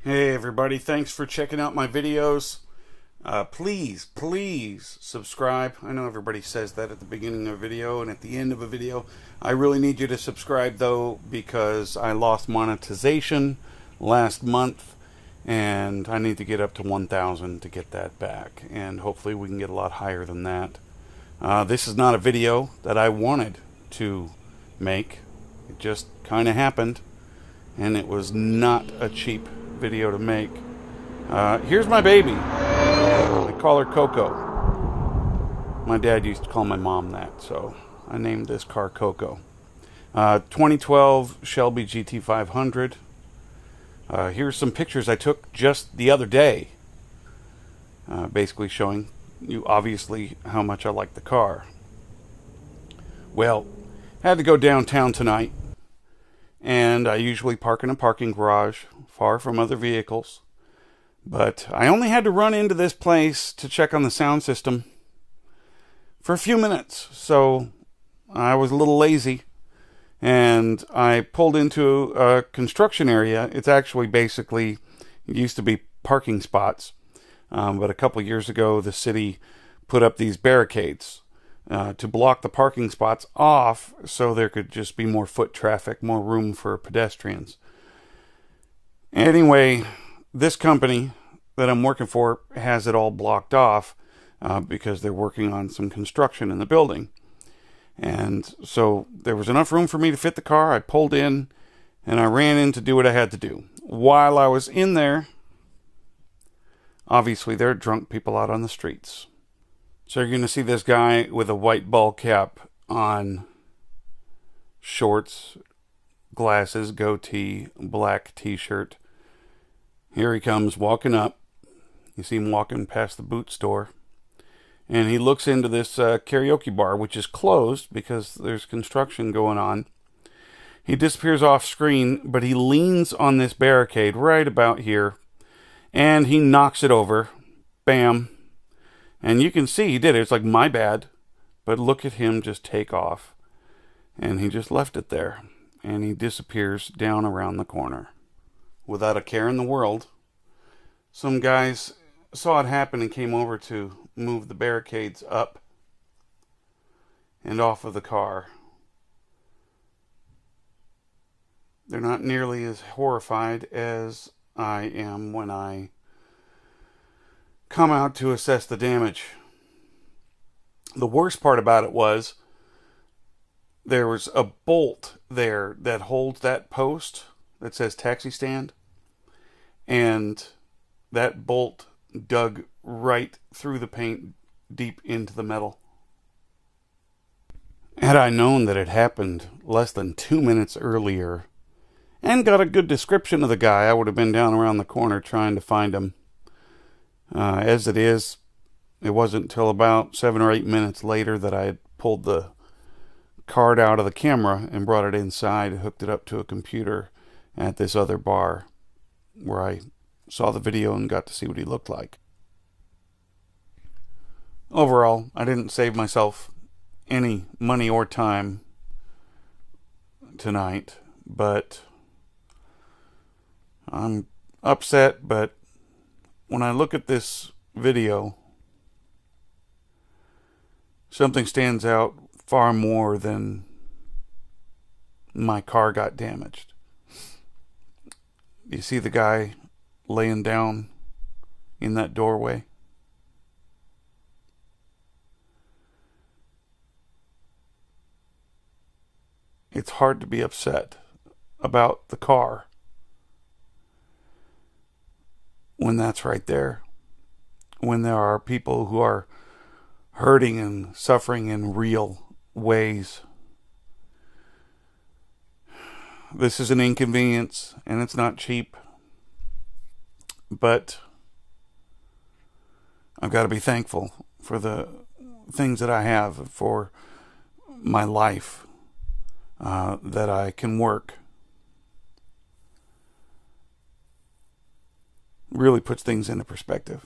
Hey everybody, thanks for checking out my videos. Please subscribe. I know everybody says that at the beginning of a video and at the end of a video. I really need you to subscribe though, because I lost monetization last month and I need to get up to 1,000 to get that back, and hopefully we can get a lot higher than that. This is not a video that I wanted to make. It just kind of happened, and it was not a cheap video to make. Here's my baby. I call her Coco. My dad used to call my mom that, so I named this car Coco. 2012 Shelby GT500. Here's some pictures I took just the other day, basically showing you obviously how much I like the car. Well, had to go downtown tonight, and I usually park in a parking garage far from other vehicles, but I only had to run into this place to check on the sound system for a few minutes, so I was a little lazy and I pulled into a construction area. It's actually basically, it used to be parking spots, but a couple years ago the city put up these barricades to block the parking spots off so there could just be more foot traffic, more room for pedestrians. Anyway, this company that I'm working for has it all blocked off because they're working on some construction in the building. And so there was enough room for me to fit the car. I pulled in and I ran in to do what I had to do. While I was in there, obviously there are drunk people out on the streets. So you're going to see this guy with a white ball cap on, shorts, glasses, goatee, black t-shirt. Here he comes walking up. You see him walking past the boot store. And he looks into this karaoke bar, which is closed because there's construction going on. He disappears off screen, but he leans on this barricade right about here. And he knocks it over. Bam. And you can see he did it. It's like, my bad. But look at him just take off. And he just left it there. And he disappears down around the corner without a care in the world. Some guys saw it happen and came over to move the barricades up and off of the car. They're not nearly as horrified as I am when I come out to assess the damage. The worst part about it was there was a bolt there that holds that post that says taxi stand, and that bolt dug right through the paint deep into the metal. Had I known that it happened less than 2 minutes earlier and got a good description of the guy, I would have been down around the corner trying to find him. As it is, it wasn't until about 7 or 8 minutes later that I had pulled the card out of the camera and brought it inside and hooked it up to a computer at this other bar where I saw the video and got to see what he looked like. Overall, I didn't save myself any money or time tonight, but I'm upset. But when I look at this video, something stands out far more than my car got damaged. You see the guy laying down in that doorway? It's hard to be upset about the car when that's right there. When there are people who are hurting and suffering in real ways. This is an inconvenience, and it's not cheap. But I've got to be thankful for the things that I have, for my life, that I can work. Really puts things into perspective.